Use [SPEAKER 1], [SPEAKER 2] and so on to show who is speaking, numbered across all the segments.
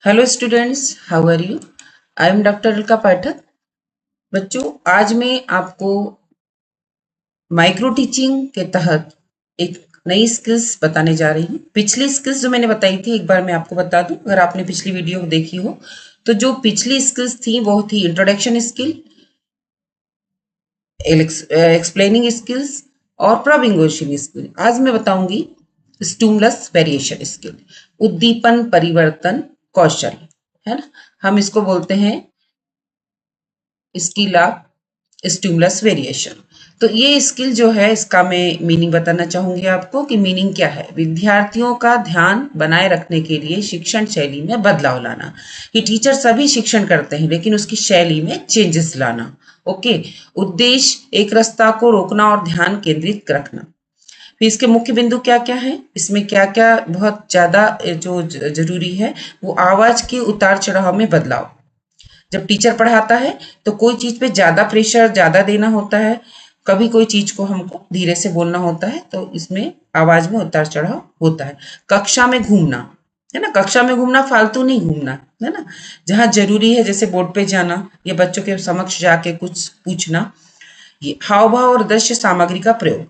[SPEAKER 1] Hello students, how are you? I am doctor Alka Pathak. बच्चों, आज मैं आपको माइक्रो टीचिंग के तहत एक नई स्किल्स बताने जा रही हूँ। पिछली स्किल्स जो मैंने बताई थी, एक बार मैं आपको बता दूं, अगर आपने पिछली वीडियो देखी हो तो जो पिछली स्किल्स थी वो थी इंट्रोडक्शन स्किल, एक्सप्लेनिंग स्किल्स और प्रॉब्लम क्वेश्चन स्किल। आज मैं बताऊंगी स्टिमुलस वेरिएशन स्किल, उद्दीपन परिवर्तन कौशल, है ना। हम इसको बोलते हैं स्किल ऑफ स्टिमुलस वेरिएशन। तो ये स्किल जो है, इसका मैं मीनिंग बताना चाहूंगी आपको कि मीनिंग क्या है। विद्यार्थियों का ध्यान बनाए रखने के लिए शिक्षण शैली में बदलाव लाना। ये टीचर सभी शिक्षण करते हैं, लेकिन उसकी शैली में चेंजेस लाना। ओके। उद्देश्य एक रास्ता को रोकना और ध्यान केंद्रित रखना। फिर इसके मुख्य बिंदु क्या क्या है, इसमें क्या क्या बहुत ज्यादा जो जरूरी है, वो आवाज के उतार चढ़ाव में बदलाव। जब टीचर पढ़ाता है तो कोई चीज पे ज्यादा प्रेशर ज्यादा देना होता है, कभी कोई चीज को हमको धीरे से बोलना होता है, तो इसमें आवाज में उतार चढ़ाव होता है। कक्षा में घूमना, है ना। कक्षा में घूमना, फालतू नहीं घूमना, है ना। जहां जरूरी है, जैसे बोर्ड पे जाना या बच्चों के समक्ष जाके कुछ पूछना। ये हाव भाव और दृश्य सामग्री का प्रयोग,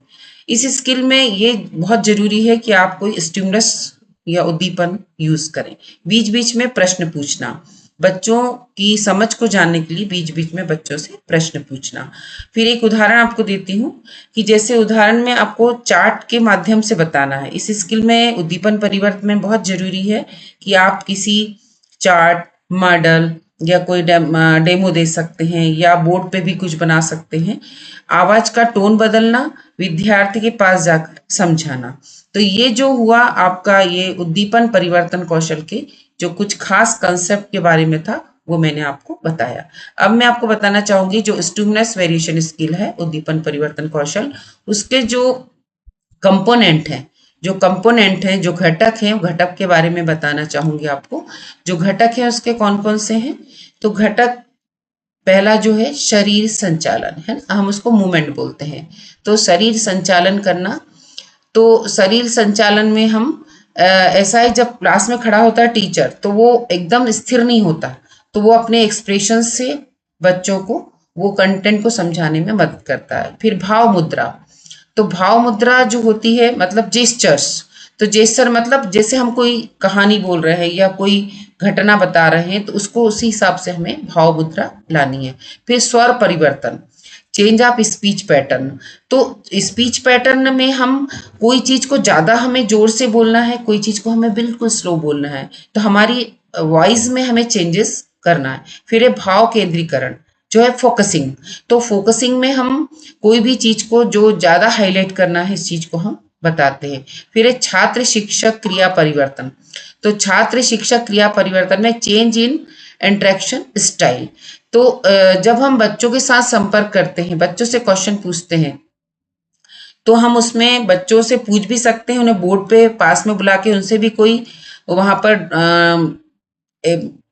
[SPEAKER 1] इस स्किल में ये बहुत जरूरी है कि आप कोई स्टिमुलस या उद्दीपन यूज करें। बीच बीच में प्रश्न पूछना, बच्चों की समझ को जानने के लिए बीच बीच में बच्चों से प्रश्न पूछना। फिर एक उदाहरण आपको देती हूँ कि जैसे उदाहरण में आपको चार्ट के माध्यम से बताना है। इस स्किल में उद्दीपन परिवर्तन में बहुत जरूरी है कि आप किसी चार्ट, मॉडल या कोई डेमो दे सकते हैं या बोर्ड पे भी कुछ बना सकते हैं। आवाज का टोन बदलना, विद्यार्थी के पास जाकर समझाना। तो ये जो हुआ आपका, ये उद्दीपन परिवर्तन कौशल के जो कुछ खास कंसेप्ट के बारे में था, वो मैंने आपको बताया। अब मैं आपको बताना चाहूंगी जो स्टिमुलस वेरिएशन स्किल है, उद्दीपन परिवर्तन कौशल, उसके जो कंपोनेंट हैं, जो घटक हैं, वो घटक के बारे में बताना चाहूंगी आपको। जो घटक है उसके कौन कौन से हैं। तो घटक पहला जो है शरीर संचालन, है ना, हम उसको मूवमेंट बोलते हैं। तो शरीर संचालन करना, तो शरीर संचालन में हम ऐसा है, जब क्लास में खड़ा होता है टीचर तो वो एकदम स्थिर नहीं होता, तो वो अपने एक्सप्रेशन से बच्चों को वो कंटेंट को समझाने में मदद करता है। फिर भाव मुद्रा, तो भाव मुद्रा जो होती है मतलब जेस्चर्स। तो जेस्चर मतलब जैसे हम कोई कहानी बोल रहे हैं या कोई घटना बता रहे हैं, तो उसको उसी हिसाब से हमें भाव मुद्रा लानी है। फिर स्वर परिवर्तन, चेंज ऑफ स्पीच पैटर्न। तो स्पीच पैटर्न में हम कोई चीज को ज्यादा हमें जोर से बोलना है, कोई चीज को हमें बिल्कुल स्लो बोलना है, तो हमारी वॉइस में हमें चेंजेस करना है। फिर है भाव केंद्रीकरण, जो है फोकसिंग। तो फोकसिंग में हम कोई भी चीज को जो ज्यादा हाईलाइट करना है, इस चीज को हम बताते हैं। फिर है छात्र शिक्षक क्रिया परिवर्तन। तो छात्र शिक्षक क्रिया परिवर्तन में चेंज इन इंटरेक्शन स्टाइल। तो जब हम बच्चों के साथ संपर्क करते हैं, बच्चों से क्वेश्चन पूछते हैं, तो हम उसमें बच्चों से पूछ भी सकते हैं, उन्हें बोर्ड पे पास में बुला के उनसे भी कोई वहां पर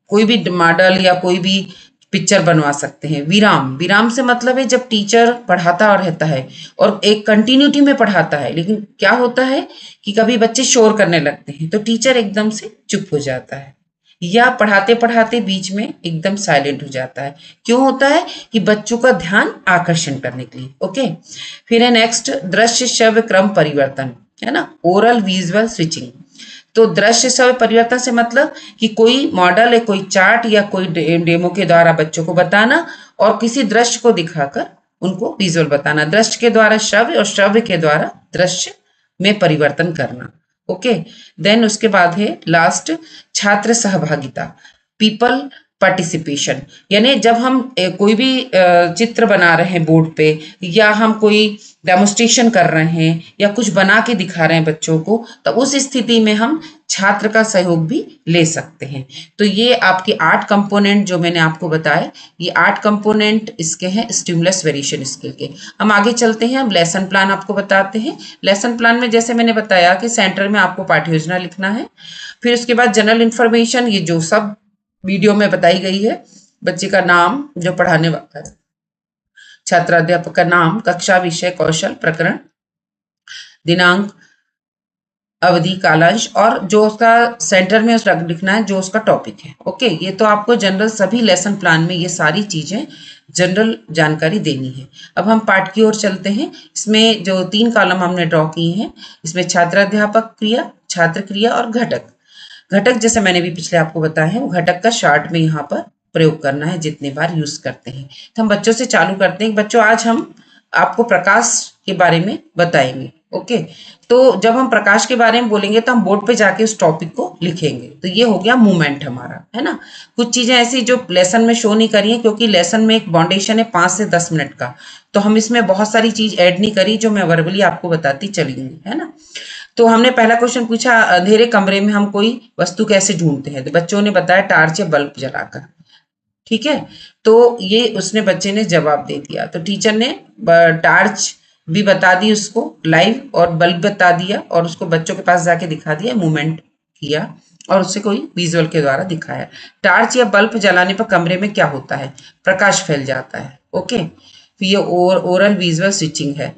[SPEAKER 1] कोई भी मॉडल या कोई भी पिक्चर बनवा सकते हैं। विराम, विराम से मतलब है जब टीचर पढ़ाता और रहता है और एक कंटिन्यूटी में पढ़ाता है, लेकिन क्या होता है कि कभी बच्चे शोर करने लगते हैं तो टीचर एकदम से चुप हो जाता है, या पढ़ाते पढ़ाते बीच में एकदम साइलेंट हो जाता है। क्यों होता है? कि बच्चों का ध्यान आकर्षण करने के लिए। ओके। फिर है नेक्स्ट दृश्य श्रव्य क्रम परिवर्तन, है ना, ओरल विजुअल स्विचिंग। तो दृश्य श्रव्य परिवर्तन से मतलब कि कोई मॉडल है, कोई चार्ट या कोई डेमो के द्वारा बच्चों को बताना और किसी दृश्य को दिखाकर उनको विजुअल बताना। दृश्य के द्वारा श्रव्य और श्रव्य के द्वारा दृश्य में परिवर्तन करना। ओके। देन उसके बाद है लास्ट छात्र सहभागिता, पीपल पार्टिसिपेशन। यानी जब हम कोई भी चित्र बना रहे हैं बोर्ड पे, या हम कोई डेमोस्ट्रेशन कर रहे हैं या कुछ बना के दिखा रहे हैं बच्चों को, तो उस स्थिति में हम छात्र का सहयोग भी ले सकते हैं। तो ये आपके 8 कंपोनेंट जो मैंने आपको बताए, ये 8 कंपोनेंट इसके हैं स्टिमुलस वेरिएशन स्किल के। हम आगे चलते हैं, हम लेसन प्लान आपको बताते हैं। लेसन प्लान में जैसे मैंने बताया कि सेंटर में आपको पाठ्य योजना लिखना है। फिर उसके बाद जनरल इन्फॉर्मेशन, ये जो सब वीडियो में बताई गई है, बच्चे का नाम जो पढ़ाने वाला है, छात्राध्यापक का नाम, कक्षा, विषय, कौशल, प्रकरण, दिनांक, अवधि, कालांश और जो उसका सेंटर में उसका लिखना है जो उसका टॉपिक है। ओके, ये तो आपको जनरल सभी लेसन प्लान में ये सारी चीजें जनरल जानकारी देनी है। अब हम पाठ की ओर चलते हैं। इसमें जो 3 कॉलम हमने ड्रॉ किए हैं, इसमें छात्राध्यापक क्रिया, छात्र क्रिया और घटक। घटक जैसे मैंने भी पिछले आपको बताया है, वो घटक का शार्ट में यहाँ पर प्रयोग करना है जितने बार यूज करते हैं। तो हम बच्चों से चालू करते हैं। बच्चों, आज हम आपको प्रकाश के बारे में बताएंगे। ओके, तो जब हम प्रकाश के बारे में बोलेंगे तो हम बोर्ड पे जाके उस टॉपिक को लिखेंगे। तो ये हो गया मूवमेंट हमारा, है ना। कुछ चीजें ऐसी जो लेसन में शो नहीं करी है, क्योंकि लेसन में एक बाउंडेशन है 5 से 10 मिनट का, तो हम इसमें बहुत सारी चीज ऐड नहीं करी जो मैं वर्बली आपको बताती चलूंगी, है ना। तो हमने पहला क्वेश्चन पूछा, अंधेरे कमरे में हम कोई वस्तु कैसे ढूंढते हैं। तो बच्चों ने बताया टार्च या बल्ब जलाकर। ठीक है, तो ये उसने बच्चे ने जवाब दे दिया। तो टीचर ने टार्च भी बता दी उसको लाइव, और बल्ब बता दिया, और उसको बच्चों के पास जाके दिखा दिया, मूवमेंट किया और उससे कोई विजुअल के द्वारा दिखाया। टार्च या बल्ब जलाने पर कमरे में क्या होता है, प्रकाश फैल जाता है। ओके, फिर ये ओरल विजुअल स्विचिंग है।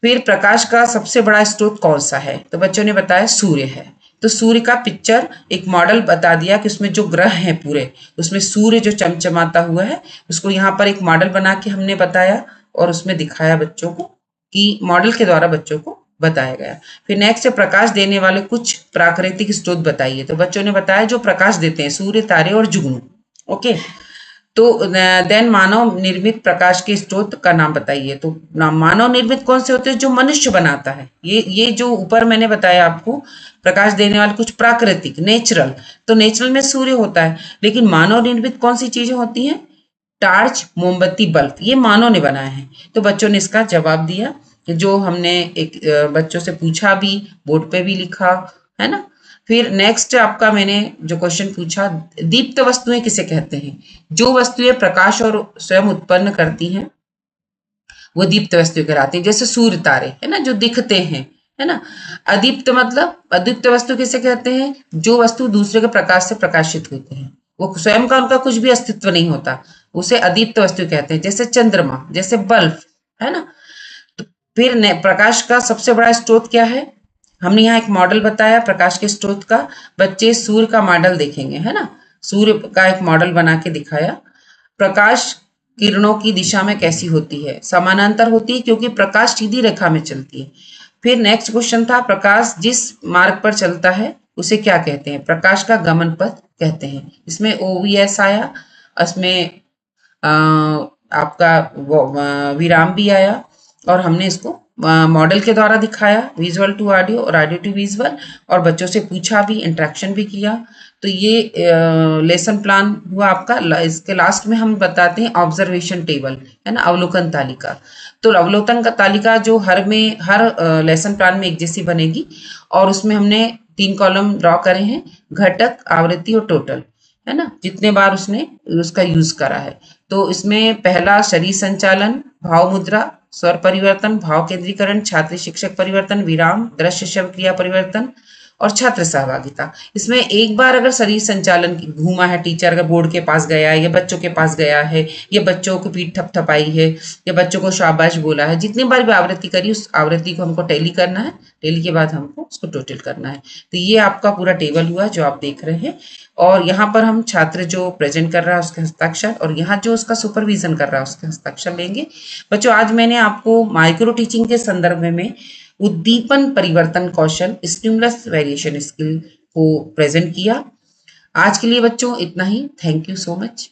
[SPEAKER 1] फिर प्रकाश का सबसे बड़ा स्रोत कौन सा है, तो बच्चों ने बताया सूर्य है। तो सूर्य का पिक्चर एक मॉडल बता दिया कि उसमें जो ग्रह हैं पूरे, उसमें सूर्य जो चमचमाता हुआ है, उसको यहाँ पर एक मॉडल बना के हमने बताया और उसमें दिखाया बच्चों को, कि मॉडल के द्वारा बच्चों को बताया गया। फिर नेक्स्ट है प्रकाश देने वाले कुछ प्राकृतिक स्रोत बताइए। तो बच्चों ने बताया जो प्रकाश देते हैं सूर्य, तारे और जुगनू। ओके, तो देन मानव निर्मित प्रकाश के स्रोत का नाम बताइए। तो मानव निर्मित कौन से होते हैं, जो मनुष्य बनाता है। ये जो ऊपर मैंने बताया आपको, प्रकाश देने वाले कुछ प्राकृतिक, नेचुरल, तो नेचुरल में सूर्य होता है। लेकिन मानव निर्मित कौन सी चीजें होती हैं, टार्च, मोमबत्ती, बल्ब, ये मानव ने बनाए हैं। तो बच्चों ने इसका जवाब दिया, जो हमने एक बच्चों से पूछा भी, बोर्ड पे भी लिखा, है ना। फिर नेक्स्ट आपका मैंने जो क्वेश्चन पूछा, दीप्त वस्तुएं किसे कहते हैं। जो वस्तुएं प्रकाश और स्वयं उत्पन्न करती हैं वो दीप्त वस्तुएं कहलाती हैं। जैसे सूर्य, तारे, है ना, जो दिखते हैं, है ना। अदीप्त मतलब, अदीप्त वस्तु किसे कहते हैं, जो वस्तु दूसरे के प्रकाश से प्रकाशित होते हैं, वो स्वयं का उनका कुछ भी अस्तित्व नहीं होता, उसे अदीप्त वस्तु कहते हैं। जैसे चंद्रमा, जैसे बल्ब, है ना। तो फिर प्रकाश का सबसे बड़ा स्रोत क्या है, हमने यहाँ एक मॉडल बताया प्रकाश के स्रोत का। बच्चे सूर्य का मॉडल देखेंगे, है ना, सूर्य का एक मॉडल बना के दिखाया। प्रकाश किरणों की दिशा में कैसी होती है, समानांतर होती है, क्योंकि प्रकाश सीधी रेखा में चलती है। फिर नेक्स्ट क्वेश्चन था, प्रकाश जिस मार्ग पर चलता है उसे क्या कहते हैं, प्रकाश का गमन पथ कहते हैं। इसमें OVS आया, इसमें आपका विराम भी आया, और हमने इसको मॉडल के द्वारा दिखाया, विजुअल टू ऑडियो और ऑडियो टू विजुअल, और बच्चों से पूछा भी, इंटरेक्शन भी किया। तो ये लेसन प्लान हुआ आपका। इसके लास्ट में हम बताते हैं ऑब्जर्वेशन टेबल, है ना, अवलोकन तालिका। तो अवलोकन का तालिका जो हर लेसन प्लान में एक जैसी बनेगी, और उसमें हमने 3 कॉलम ड्रॉ करे हैं, घटक, आवृत्ति और टोटल, है ना, जितने बार उसने उसका यूज करा है। तो इसमें पहला शरीर संचालन, भाव मुद्रा, स्वर परिवर्तन, भाव केंद्रीकरण, छात्र शिक्षक परिवर्तन, विराम, दृश्य शब्द क्रिया परिवर्तन और छात्र सहभागिता। इसमें एक बार अगर शरीर संचालन घूमा है, टीचर अगर बोर्ड के पास गया है या बच्चों के पास गया है, या बच्चों को पीठ थपथपाई है, या बच्चों को शाबाश बोला है, जितनी बार भी आवृत्ति करी उस आवृत्ति को हमको टैली करना है। टैली के बाद हमको उसको टोटल करना है। तो ये आपका पूरा टेबल हुआ जो आप देख रहे हैं। और यहाँ पर हम छात्र जो प्रेजेंट कर रहा है उसके हस्ताक्षर, और यहाँ जो उसका सुपरविजन कर रहा है उसके हस्ताक्षर लेंगे। बच्चों, आज मैंने आपको माइक्रो टीचिंग के संदर्भ में उद्दीपन परिवर्तन कौशल, स्टिमुलस वेरिएशन स्किल को प्रेजेंट किया। आज के लिए बच्चों इतना ही। Thank you so much.